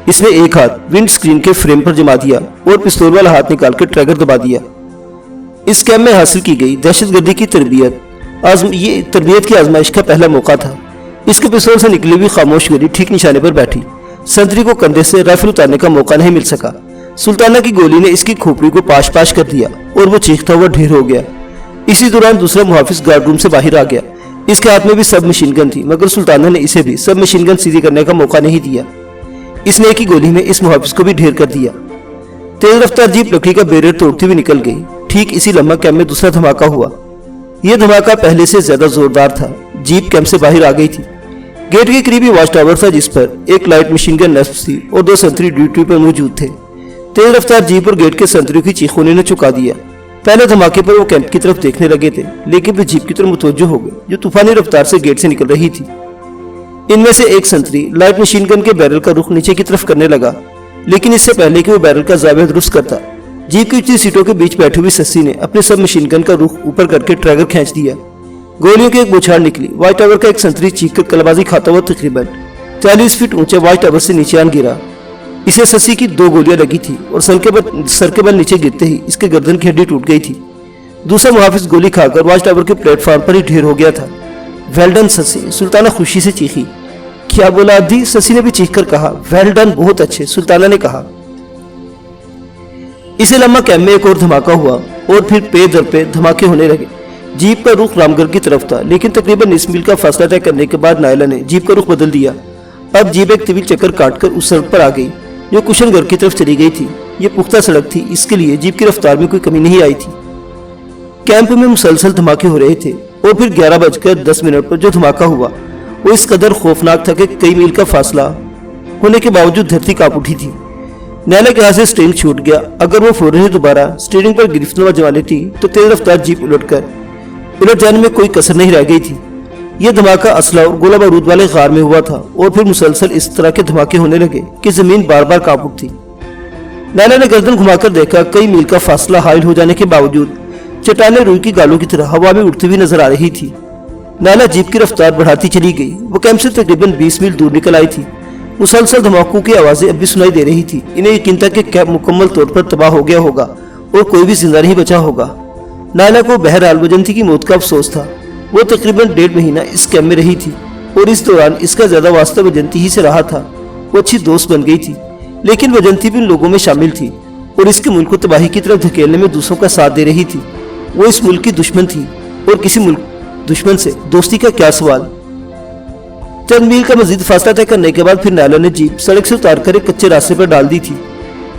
اس نے ایک ہاتھ ونڈ سکرین کے فریم پر جما دیا اور پستول والا ہاتھ نکال کر ٹریگر دبا دیا۔ اس کیمپ میں حاصل کی گئی دہشت گردی کی یہ تربیت کی آزمائش کا پہلا موقع تھا۔ اس کے پستول سے نکلی ہوئی خاموش گولی ٹھیک نشانے پر بیٹھی۔ سنتری کو کندھے سے رائفل اتارنے کا موقع نہیں مل سکا۔ سلطانہ کی گولی نے اس کی کھوپڑی کو پاش پاش کر دیا اور وہ چیختا ہوا ڈھیر ہو گیا۔ اسی دوران دوسرا محافظ گارڈ روم سے باہر آ گیا۔ اس کے ہاتھ میں بھی سب مشین گن تھی، مگر سلطانہ نے اسے بھی سب مشین گن سیدھی کرنے کا موقع نہیں دیا۔ اس نے ایک ہی گولی میں اس محافظ کو بھی ڈھیر کر دیا۔ تیز رفتار جیپ لکڑی کا بیریئر توڑتی ہوئی نکل گئی۔ ٹھیک اسی لمحہ کیمپ میں دوسرا دھماکہ ہوا۔ یہ دھماکہ پہلے سے زیادہ زوردار تھا۔ جیپ کیمپ سے باہر آ گئی تھی۔ گیٹ کے قریبی واچ ٹاور تھا جس پر ایک لائٹ مشین گن نصب تھی اور 2 سنتری ڈیوٹی پر موجود تھے۔ تیز رفتار جیپ اور گیٹ کے سنتریوں کی چیخوں نے چکا دیا۔ پہلے دھماکے پر وہ کیمپ کی طرف دیکھنے لگے تھے، لیکن وہ جیپ کی طرف متوجہ ہو گئے جو طوفانی رفتار سے گیٹ سے نکل رہی تھی۔ ان میں سے ایک سنتری لائٹ مشین گن کے بیرل کا رخ نیچے کی طرف کرنے لگا، لیکن اس سے پہلے کہ وہ بیرل کا زاویہ درست کرتا، جیپ کی اونچی سیٹوں کے بیچ بیٹھی ہوئی سسی نے اپنے سب مشین گن کا رخ اوپر کر کے ٹریگر کھینچ دیا۔ گولیوں کی ایک بوچھار نکلی۔ واچ ٹاور کا ایک سنتری چیخ کر کلبازی کھاتا ہوا تقریباً 40 فٹ اونچے واچ ٹاور سے نیچے آن گرا۔ اسے سسی کی 2 گولیاں لگی تھی اور سر کے بل نیچے گرتے ہی اس کے گردن کی ہڈی ٹوٹ گئی تھی۔ دوسرا محافظ گولی کھا کر واچ ٹاور کے پلیٹ فارم پر ہی ڈھیر ہو گیا تھا۔ ویل ڈن سسی، سلطانہ خوشی سے چیخی۔ کیا بولا دی؟ سسی نے بھی چیخ کر کہا۔ ویل ڈن، بہت اچھے، سلطانہ نے کہا۔ اسی لمحہ کیمپ میں ایک اور دھماکہ ہوا اور پھر پے در پے دھماکے ہونے لگے۔ جیپ کا رخ رام گڑھ کی طرف تھا، لیکن تقریباً 20 میل کا فاصلہ طے کرنے کے بعد نیلا نے جیپ کا رخ بدل دیا۔ اب جیپ ایک طویل چکر کاٹ کر اس سڑک پر آ گئی جو کشن گڑھ کی طرف چلی گئی تھی۔ یہ پختہ سڑک تھی، اس کے لیے جیپ کی رفتار میں کوئی کمی نہیں آئی تھی۔ کیمپ میں مسلسل دھماکے ہو رہے تھے اور پھر 11:10 پر جو دھماکہ ہوا وہ اس قدر خوفناک تھا کہ کئی میل کا فاصلہ ہونے کے باوجود دھرتی کانپ اٹھی تھی۔ نیلا کے ہاتھ سے سٹیئرنگ چھوٹ گیا۔ اگر وہ فوراً دوبارہ سٹیئرنگ پر گرفت نہ جما لیتی تو تیز رفتار جیپ الٹ جانے میں کوئی کسر نہیں رہ گئی تھی۔ یہ دھماکہ اسلحہ اور گولہ بارود والے غار میں ہوا تھا اور پھر مسلسل اس طرح کے دھماکے ہونے لگے کہ زمین بار بار کانپ اٹھتی۔ نیلا نے گردن گھما کر دیکھا، کئی میل کا فاصلہ حائل ہو جانے کے باوجود چٹانیں روئی کی گالوں کی طرح ہوا میں اڑتی ہوئی نظر آ رہی تھی۔ نیلا جیپ کی رفتار بڑھاتی چلی گئی۔ وہ کیمپ سے تقریباً 20 میل دور نکل آئی تھی۔ مسلسل دھماکوں کی آوازیں اب بھی سنائی دے رہی تھی۔ انہیں یقین تھا کہ کیمپ مکمل طور پر تباہ ہو گیا ہوگا اور کوئی بھی زندہ نہیں بچا ہوگا۔ نیلا کو بہرحال وجنتی کی موت کا افسوس تھا۔ وہ تقریباً 1.5 مہینہ اس کیمپ میں رہی تھی اور اس دوران اس کا زیادہ واسطہ وجنتی ہی سے رہا تھا۔ وہ اچھی دوست بن گئی تھی، لیکن وجنتی بھی ان لوگوں میں شامل تھی اور اس کے ملک کو تباہی کی طرف دھکیلنے میں دوسروں کا ساتھ دے رہی تھی۔ وہ اس ملک کی دشمن تھی اور کسی ملک دشمن سے دوستی کا کیا سوال۔ چند میل کا مزید فاصلہ طے کرنے کے بعد پھر نیلا نے جیپ سڑک سے اتار کر ایک کچے راستے پر ڈال دی تھی۔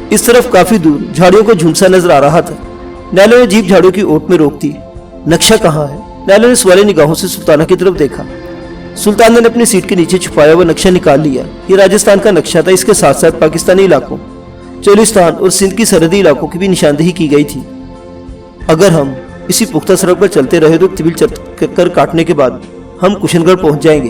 اس طرف کافی دور جھاڑیوں کو جھنسا نظر آ رہا تھا۔ نیلا نے جیپ جھاڑیوں کی اوٹ میں روک دی۔ نقشہ کہاں ہے؟ نیلا نے سوالی نگاہوں سے سلطانہ کی طرف دیکھا۔ سلطانہ نے اپنی سیٹ کے نیچے چھپایا ہوا نقشہ نکال لیا۔ یہ راجستھان کا نقشہ تھا، اس کے ساتھ ساتھ پاکستانی علاقوں، چولستان اور سندھ کی سرحدی علاقوں کی بھی نشاندہی کی گئی تھی۔ اگر ہم اسی پختہ سڑک پر چلتے رہے تو طویل چکر کاٹنے کے بعد ہم کشن گڑھ پہنچ جائیں گے۔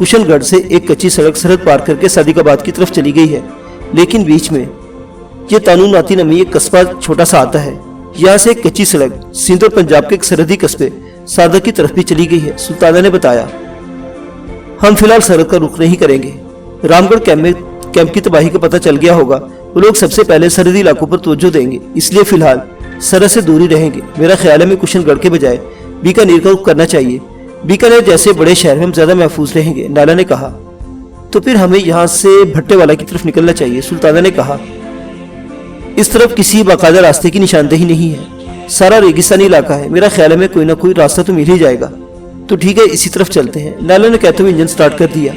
کشن گڑھ سے ایک کچی سڑک سرحد پار کر کے صادق آباد کی طرف چلی گئی ہے، لیکن بیچ میں یہ تانون آتی نامی ایک قصبہ چھوٹا سا آتا ہے۔ یہاں سے ایک کچی سڑک سندھ اور پنجاب کے ایک سرحدی قصبے سادہ کی طرف بھی چلی گئی ہے۔ سلطانہ نے بتایا، ہم فی الحال سرحد کا رخ نہیں کریں گے۔ رام گڑھ کیمپ کی تباہی کا پتہ چل گیا ہوگا، وہ لوگ سب سے پہلے سرحدی علاقوں پر توجہ دیں گے، اس لیے فی الحال سرحد سے دوری رہیں گے۔ میرا خیال ہے میں کشن گڑھ کے بجائے بیکانیر کا رخ کرنا چاہیے، بیکانیر جیسے بڑے شہر میں ہم زیادہ محفوظ رہیں گے۔ نالا نے کہا، تو پھر ہمیں یہاں سے بھٹے والا کی طرف نکلنا چاہیے۔ سلطانہ نے کہا، اس طرف کسی باقاعدہ راستے کی نشاندہی نہیں ہے، سارا ریگستانی علاقہ ہے، میرا خیال ہے میں کوئی نہ کوئی راستہ تو مل ہی جائے گا۔ تو ٹھیک ہے، اسی طرف چلتے ہیں، نالا نے کہتے ہوئے انجن سٹارٹ کر دیا۔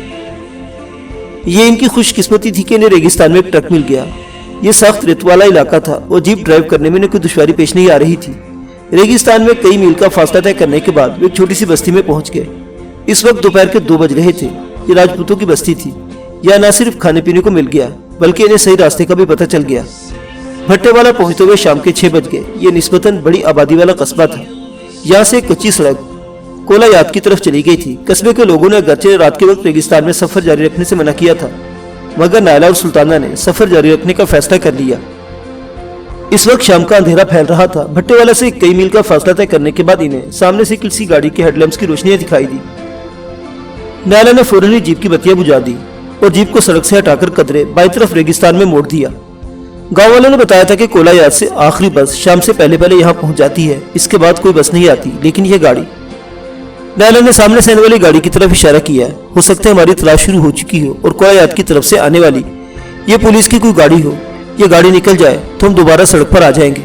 یہ ان کی خوش قسمتی تھی کہ انہیں ریگستان میں ایک ٹرک مل گیا۔ یہ سخت ریت والا علاقہ تھا اور جیپ ڈرائیو کرنے میں انہیں کوئی دشواری پیش نہیں آ رہی تھی۔ ریگستان میں کئی میل کا فاصلہ طے کرنے کے بعد وہ ایک چھوٹی سی بستی میں پہنچ گئے۔ اس وقت دوپہر کے 2 بج رہے تھے۔ یہ راجپوتوں کی بستی تھی۔ یہاں نہ صرف کھانے پینے کو مل گیا بلکہ انہیں صحیح راستے کا بھی پتہ چل گیا۔ بھٹے والا پہنچتے ہوئے شام کے 6 بج گئے۔ یہ نسبتاً بڑی آبادی والا قصبہ تھا۔ یہاں سے ایک کچی سڑک کولایات کی طرف چلی گئی تھی۔ قصبے کے لوگوں نے اگرچہ رات کے وقت ریگستان میں سفر جاری رکھنے سے منع کیا تھا، مگر نائلہ اور سلطانہ نے سفر جاری رکھنے کا فیصلہ کر لیا۔ اس وقت شام کا اندھیرا پھیل رہا تھا۔ بھٹے والا سے کئی میل کا فاصلہ طے کرنے کے بعد انہیں سامنے سے کسی گاڑی کے ہیڈ لیمپس کی روشنیاں دکھائی دی۔ نائلہ نے فوراً ہی جیپ کی بتیاں بجھا دی اور جیپ کو سڑک سے ہٹا کر قدرے بائیں طرف ریگستان میں موڑ دیا۔ گاؤں والوں نے بتایا تھا کہ کولایات سے آخری بس شام سے پہلے یہاں پہنچ جاتی ہے، اس کے بعد کوئی بس نہیں آتی، لیکن یہ گاڑی۔ نائلہ نے سامنے سے آنے والی گاڑی کی طرف اشارہ کیا۔ ہو سکتا ہے ہماری تلاش شروع ہو چکی ہو اور کولایات کی طرف سے آنے والی یہ پولیس کی کوئی گاڑی ہو۔ یہ گاڑی نکل جائے تو ہم دوبارہ سڑک پر آ جائیں گے،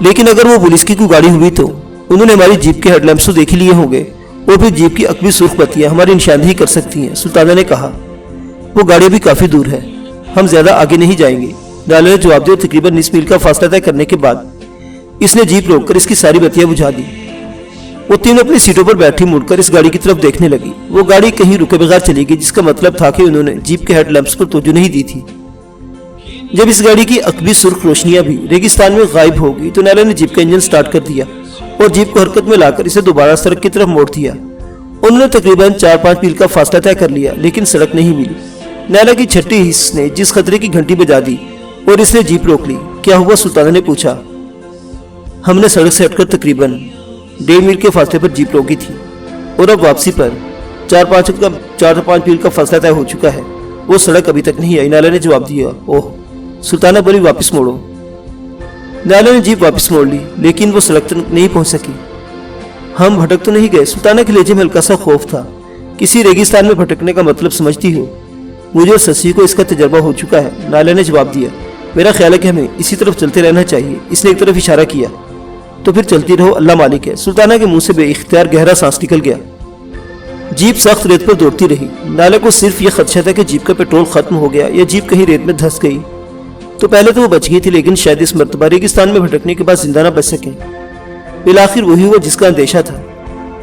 لیکن اگر وہ پولیس کی کوئی گاڑی ہوئی تو انہوں نے ہماری جیپ کے ہیڈ لیمپس تو دیکھ لیے ہوں گے، اور پھر جیپ کی عقبی سرخ بتیاں ہماری نشاندہی کر سکتی ہیں۔ سلطانہ نے کہا، وہ گاڑی بھی کافی دور ہے، ہم زیادہ آگے نہیں جائیں گے۔ نائلہ نے جواب دیا۔ تقریباً 20 میل کا فاصلہ طے کرنے کے بعد اس نے جیپ روک کر اس کی ساری بتیاں بجھا دی۔ وہ تینوں اپنی سیٹوں پر بیٹھی مڑ کر اس گاڑی کی طرف دیکھنے لگی۔ وہ گاڑی کہیں رکے بغیر چلی گئی، جس کا مطلب تھا کہ انہوں نے جیپ کے ہیڈ لیمپس پر توجہ نہیں دی تھی۔ جب اس گاڑی کی عقبی سرخ روشنیاں بھی ریگستان میں غائب ہو گئی تو نائلہ نے جیپ کا انجن سٹارٹ کر دیا اور جیپ کو حرکت میں لا کر اسے دوبارہ سڑک کی طرف موڑ دیا۔ انہوں نے تقریباً 4-5 میل کا فاصلہ طے کر لیا، لیکن سڑک نہیں ملی۔ نائلہ کی چھٹی حص نے جس خطرے کی گھنٹی بجا دی اور اس نے جیپ روک لی۔ کیا ہوا؟ سلطانہ نے پوچھا۔ ہم نے سڑک سے ہٹ کر تقریباً 1.5 میل کے فاصلے پر جیپ روکی تھی اور اب واپسی پر 4-5 میل کا فاصلہ طے ہو چکا ہے، وہ سڑک ابھی تک نہیں آئی۔ نائلہ نے جواب دیا۔ اوہ، سلطانہ بولی، واپس موڑو۔ نائلہ نے جیپ واپس موڑ لی، لیکن وہ سڑک تک نہیں پہنچ سکی۔ ہم بھٹک تو نہیں گئے؟ سلطانہ کے لہجے میں ہلکا سا خوف تھا۔ کسی ریگستان میں بھٹکنے کا مطلب سمجھتی ہو؟ مجھے اور سسی کو اس کا تجربہ ہو چکا ہے، نائلہ نے جواب دیا۔ میرا خیال ہے کہ ہمیں اسی طرف چلتے رہنا چاہیے۔ اس نے ایک طرف اشارہ کیا۔ تو پھر چلتی رہو، اللہ مالک ہے۔ سلطانہ کے منہ سے بے اختیار گہرا سانس نکل گیا۔ جیپ سخت ریت پر دوڑتی رہی۔ نائلہ کو صرف یہ خدشہ تھا کہ جیپ کا پیٹرول ختم ہو گیا یا جیپ کہیں ریت میں دھس گئی تو پہلے تو وہ بچ گئی تھی، لیکن شاید اس مرتبہ ریگستان میں بھٹکنے کے بعد زندہ نہ بچ سکیں۔ بالآخر وہی ہوا جس کا اندیشہ تھا۔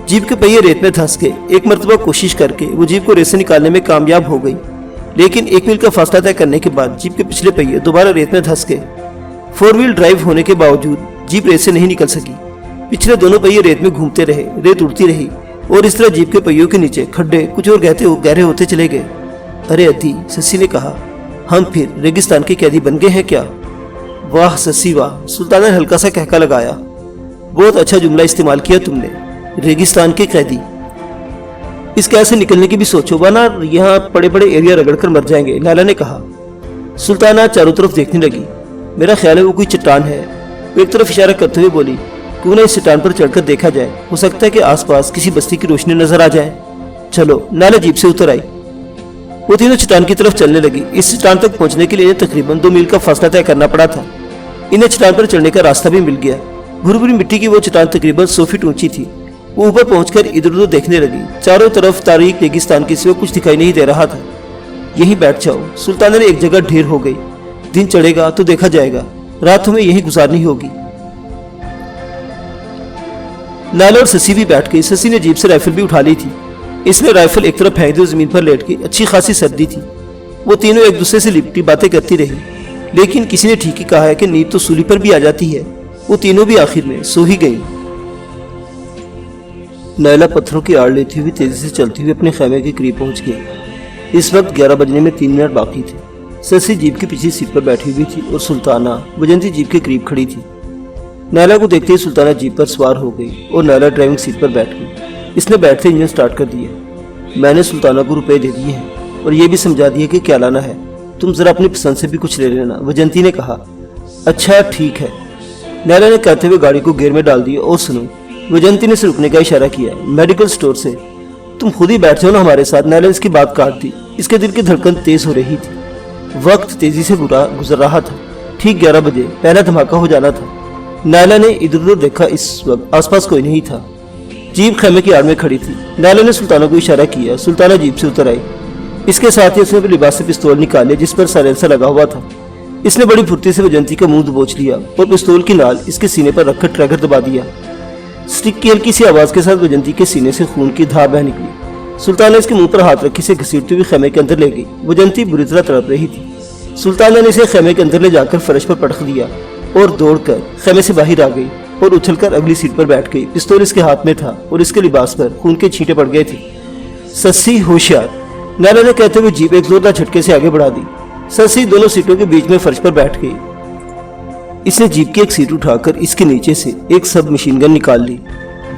جیپ کے پہیے ریت میں دھس گئے۔ ایک مرتبہ کوشش کر کے وہ جیپ کو ریت سے نکالنے میں کامیاب ہو گئی، لیکن 1 میل کا فاصلہ طے کرنے کے بعد جیپ کے پچھلے پہیے دوبارہ ریت میں دھس گئے۔ 4 ویل ڈرائیو ہونے کے باوجود جیپ ریت سے نہیں نکل سکی۔ پچھلے دونوں پہیے ریت میں گھومتے رہے، ریت اڑتی رہی اور اس طرح جیپ کے پہیوں کے نیچے کھڈے کچھ اور گہرے ہوتے چلے گئے۔ ارے ادھی، سسی نے کہا، ہم پھر ریگستان کے قیدی بن گئے ہیں کیا؟ واہ سسی واہ، سلطانہ نے ہلکا سا کہکا لگایا۔ بہت اچھا جملہ استعمال کیا تم نے، ریگستان کے قیدی۔ اس قید سے نکلنے کی بھی سوچو، ورنہ یہاں بڑے بڑے ایریا رگڑ کر مر جائیں گے، نائلہ نے کہا۔ سلطانہ چاروں طرف دیکھنے لگی۔ میرا خیال ہے وہ کوئی چٹان ہے، وہ ایک طرف اشارہ کرتے ہوئے بولی۔ کیوں نہ اس چٹان پر چڑھ کر دیکھا جائے، ہو سکتا ہے کہ آس پاس کسی بستی کی روشنی نظر آ جائے۔ چلو، نائلہ جیپ سے اتر آئی۔ وہ تینوں چٹان کی طرف چلنے لگی۔ اس چٹان تک پہنچنے کے لیے تقریباً 2 میل کا فاصلہ طے کرنا پڑا تھا۔ انہیں چٹان پر چڑھنے کا راستہ بھی مل گیا۔ بھری بھری مٹی کی وہ چٹان تقریباً 100 فٹ اونچی تھی۔ وہ اوپر پہنچ کر ادھر ادھر دیکھنے لگی۔ چاروں طرف تاریک ریگستان کے سوا کچھ دکھائی نہیں دے رہا تھا۔ یہیں بیٹھ جاؤ، سلطانہ نے ایک جگہ ڈھیر ہو گئی۔ دن چڑھے گا تو دیکھا جائے گا، رات ہمیں یہیں گزارنی ہوگی۔ نائلہ اور سسی بھی بیٹھ گئی۔ سسی نے جیپ سے رائفل بھی اٹھا لی تھی۔ اس نے رائفل ایک طرف پھینک دی اور زمین پر لیٹ گئی۔ اچھی خاصی سردی تھی۔ وہ تینوں ایک دوسرے سے لپٹی باتیں کرتی رہی، لیکن کسی نے ٹھیک ہی کہا ہے کہ نیند تو سولی پر بھی آ جاتی ہے۔ وہ تینوں بھی آخر میں سو ہی گئی۔ نائلہ پتھروں کی آڑ لیتی ہوئی تیزی سے چلتی ہوئی اپنے خیمے کے قریب پہنچ گئی۔ اس وقت 11 بجنے میں 3 منٹ باقی تھے۔ سسی جیپ کی پچھلی سیٹ پر بیٹھی ہوئی تھی اور سلطانہ وجنتی جیپ کے قریب کھڑی تھی۔ نائلہ کو دیکھتے ہی سلطانہ جیپ پر سوار ہو گئی اور نائلہ ڈرائیونگ سیٹ پر بیٹھ گئی۔ اس نے بیٹھتے انجن سٹارٹ کر دیا۔ میں نے سلطانہ کو روپے دے دیے ہیں اور یہ بھی سمجھا دیا کہ کیا لانا ہے، تم ذرا اپنی پسند سے بھی کچھ لے لینا، وجنتی نے کہا۔ اچھا ٹھیک ہے، نائلہ نے کہتے ہوئے گاڑی کو گیئر میں ڈال دیا۔ اور سنو، وجنتی نے اسے رکنے کا اشارہ کیا، میڈیکل سٹور سے تم خود ہی بیٹھ جاؤ نا ہمارے ساتھ۔ نائلہ اس کی بات کاٹ دی، اس کے دل کی دھڑکن تیز ہو رہی تھی۔ وقت تیزی سے گزر رہا تھا۔ ٹھیک 11 بجے پہلا دھماکہ ہو جانا تھا۔ نائلہ نے ادھر ادھر دیکھا، اس وقت آس پاس کوئی نہیں تھا۔ جیپ خیمے کی آڑ میں کھڑی تھی۔ نائلہ نے سلطانہ کو اشارہ کیا، سلطانہ جیپ سے اتر آئی۔ اس کے ساتھ ہی اس نے اپنے لباس سے پستول نکالے جس پر سائلنسر لگا ہوا تھا۔ اس نے بڑی پھرتی سے وجنتی کا منہ دبوچ لیا اور پستول کی نال اس کے سینے پر رکھ کر ٹریگر دبا دیا۔ سٹک کی ہلکی سی آواز کے ساتھ وجنتی کے سینے سے خون کی دھار بہہ نکلی۔ سلطانہ اس کے منہ پر ہاتھ رکھی سے گھسیٹتے ہوئے خیمے کے اندر لے گئی۔ وجنتی بری طرح تڑپ رہی تھی۔ سلطانہ نے اسے خیمے کے اندر لے جا کر فرش پر پٹخ دیا اور دوڑ کر خیمے سے باہر آ گئی اور اچھل کر اگلی سیٹ پر بیٹھ گئی۔ پستول اس کے ہاتھ میں تھا اور اس کے لباس پر خون کے چھینٹے پڑ گئے تھے۔ سسی ہوشیار، نائلہ نے کہتے ہوئے جیپ ایک زوردار جھٹکے سے آگے بڑھا دی۔ سسی دونوں سیٹوں کے بیچ میں فرش پر بیٹھ گئی۔ اس نے جیپ کی ایک سیٹ اٹھا کر اس کے نیچے سے ایک سب مشین گن نکال لی۔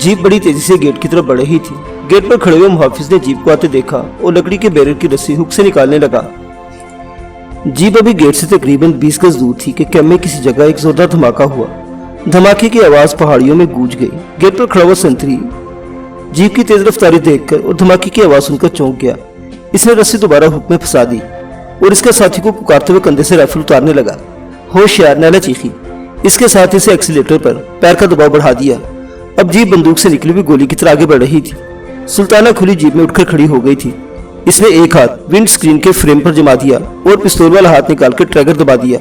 جیپ بڑی تیزی سے گیٹ کی طرف بڑھ رہی تھی۔ گیٹ پر کھڑے ہوئے محافظ نے جیپ کو آتے دیکھا اور لکڑی کے بیرل کی رسی ہک سے نکالنے لگا۔ جیپ ابھی گیٹ سے تقریباً 20 گز دور تھی کہ کیمپ میں کسی جگہ ایک زوردار دھماکہ ہوا۔ دھماکے کی آواز پہاڑیوں میں گونج گئی۔ گیٹ پر کھڑا ہوا سنتری جیپ کی تیز رفتاری دیکھ کر اور دھماکے کی آواز سن کر چونک گیا۔ اس نے رسی دوبارہ ہک میں پھنسا دی اور اس کا ساتھی کو پکارتے ہوئے کندھے سے رائفل اتارنے لگا۔ ہوشیار، نائلہ چیخی۔ اس کے ساتھ اسے ایکسیلیٹر پر پیر کا دباؤ بڑھا دیا۔ اب جیپ بندوق سے نکلی ہوئی گولی کی طرح آگے بڑھ رہی تھی۔ سلطانہ کھلی جیپ میں اٹھ کر کھڑی ہو گئی تھی۔ اس نے ایک ہاتھ ونڈ سکرین کے فریم پر جما دیا اور پستول والا ہاتھ نکال کر ٹریگر دبا دیا۔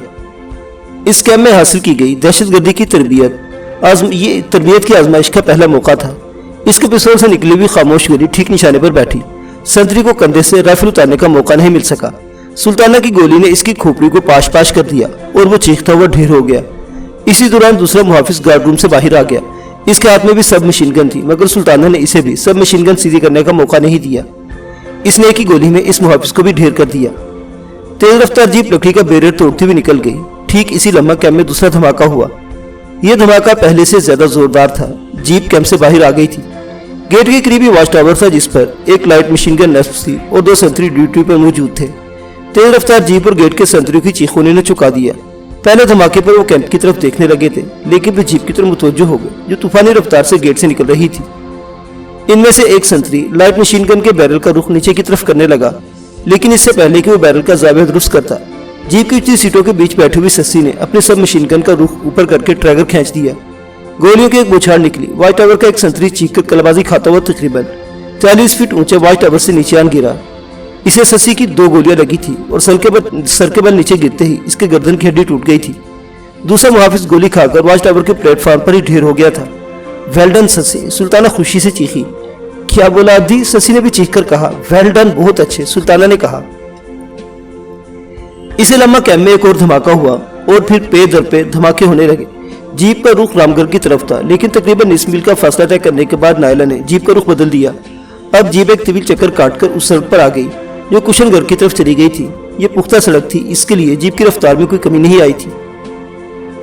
اس کیمپ میں حاصل کی گئی دہشت گردی کی تربیت کی آزمائش کا پہلا موقع تھا۔ اس کے پستول سے نکلی ہوئی خاموش گولی ٹھیک نشانے پر بیٹھی۔ سنتری کو کندھے سے رائفل اتارنے کا موقع نہیں مل سکا۔ سلطانہ کی گولی نے اس کی کھوپڑی کو پاش پاش کر دیا اور وہ چیختا ہوا ڈھیر ہو گیا۔ اسی دوران دوسرا محافظ گارڈ روم سے باہر آ گیا۔ اس کے ہاتھ میں بھی سب مشین گن تھی، مگر سلطانہ نے اسے بھی سب مشین گن سیدھی کرنے کا موقع نہیں دیا۔ اس نے ایک ہی گولی میں اس محافظ کو بھی ڈھیر کر دیا۔ تیز رفتار جیپ لکڑی کا بیرر توڑتی ہوئی نکل گئی۔ ٹھیک اسی لمحہ کیمپ میں دوسرا دھماکہ ہوا۔ یہ دھماکہ پہلے سے زیادہ زوردار تھا۔ جیپ کیمپ سے باہر آ گئی تھی۔ گیٹ کے قریبی واچ ٹاور تھا جس پر ایک لائٹ مشین گن نصب تھی اور 2 سنتری ڈیوٹی پر موجود تھے۔ تیز رفتار جیپ اور گیٹ کے سنتریوں کی چیخوں نے چکا دیا۔ پہلے دھماکے پر وہ کیمپ کی طرف دیکھنے لگے تھے، لیکن پھر جیپ کی طرف متوجہ ہو گئے جو طوفانی رفتار سے گیٹ سے نکل رہی تھی۔ ان میں سے ایک سنتری لائٹ مشین گن کے بیرل کا رخ نیچے کی طرف کرنے لگا، لیکن اس سے پہلے کہ وہ بیرل کا زاویہ درست کرتا، جیپ کی 3 سیٹوں کے بیچ بیٹھی ہوئی سسی نے اپنے سب مشین گن کا رخ اوپر کر کے ٹریگر کھینچ دیا۔ گولیوں کی ایک بوچھاڑ نکلی۔ واچ ٹاور کا ایک سنتری چیخ کر کلبازی کھاتا ہوا تقریباً 40 فٹ اونچے واچ ٹاور سے نیچے آن گرا۔ اسے سسی کی 2 گولیاں لگی تھی اور سر کے بل نیچے گرتے ہی اس کے گردن کی ہڈی ٹوٹ گئی تھی۔ دوسرا محافظ گولی کھا کر واچ ٹاور کے پلیٹ فارم پر ہی ڈھیر ہو گیا تھا۔ ویل ڈن سسی، سلطانہ خوشی سے چیخی۔ کیا بولا دی؟ سسی نے بھی چیخ کر کہا۔ ویل ڈن، بہت اچھے، سلطانہ نے کہا۔ اسی لمحہ کیمپ میں ایک اور دھماکہ ہوا اور پھر پے در پے دھماکے ہونے لگے۔ جیپ کا رخ رام گڑھ کی طرف تھا، لیکن تقریباً 20 میل کا فاصلہ طے کرنے کے بعد نائلہ نے جیپ کا رخ بدل دیا۔ اب جیپ ایک طویل چکر کاٹ کر اس سڑک پر آ گئی جو کشن گڑھ کی طرف چلی گئی تھی۔ یہ پختہ سڑک تھی، اس کے لیے جیپ کی رفتار میں کوئی کمی نہیں آئی تھی۔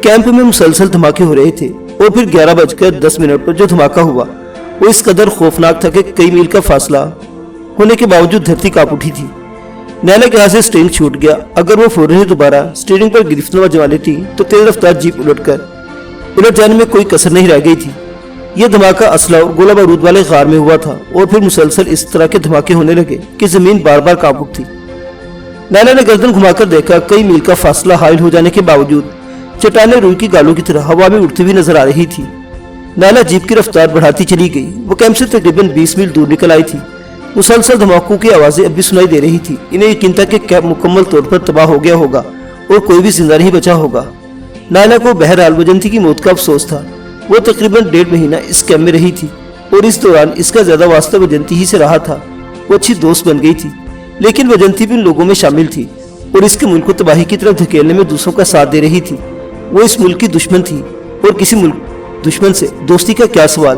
کیمپ میں مسلسل دھماکے ہو رہے تھے اور پھر 11:10 پر جو دھماکہ ہوا وہ اس قدر خوفناک تھا کہ کئی میل کا فاصلہ ہونے کے باوجود دھرتی کانپ اٹھی تھی۔ نائلہ کے ہاتھ سے سٹیئرنگ چھوٹ گیا۔ اگر وہ فوراً ہی دوبارہ سٹیئرنگ پر گرفت نہ جما لیتی تو تیز رفتار جیپ الٹ جانے میں کوئی کسر نہیں رہ گئی تھی۔ یہ دھماکہ اسلحہ اور گولہ بارود والے غار میں ہوا تھا اور پھر مسلسل اس طرح کے دھماکے ہونے لگے کہ زمین بار بار کانپ اٹھتی۔ نائلہ نے گردن گھما کر دیکھا، کئی میل کا فاصلہ حائل ہو جانے کے باوجود چٹانیں روئی کی گالوں کی طرح ہوا میں اڑتی ہوئی نظر آ رہی تھی۔ نائلہ جیپ کی رفتار بڑھاتی چلی گئی۔ وہ کیمپ سے تقریباً 20 میل دور نکل آئی تھی۔ مسلسل دھماکوں کی آوازیں اب بھی سنائی دے رہی تھی۔ انہیں یقین تھا کہ کیمپ مکمل طور پر تباہ ہو گیا ہوگا اور کوئی بھی زندہ نہیں بچا ہوگا۔ نائلہ کو بہرحال وجنتی کی موت کا افسوس تھا۔ وہ تقریباً 1.5 مہینہ اس کیمپ میں رہی تھی اور اس دوران اس کا زیادہ واسطہ وجنتی ہی سے رہا تھا۔ وہ اچھی دوست بن گئی تھی، لیکن وجنتی بھی ان لوگوں میں شامل تھی اور اس کے ملک کو تباہی کی طرف دھکیلنے میں دوسروں کا ساتھ دے رہی تھی۔ وہ اس ملک کی دشمن تھی اور کسی ملک دشمن سے دوستی کا کیا سوال۔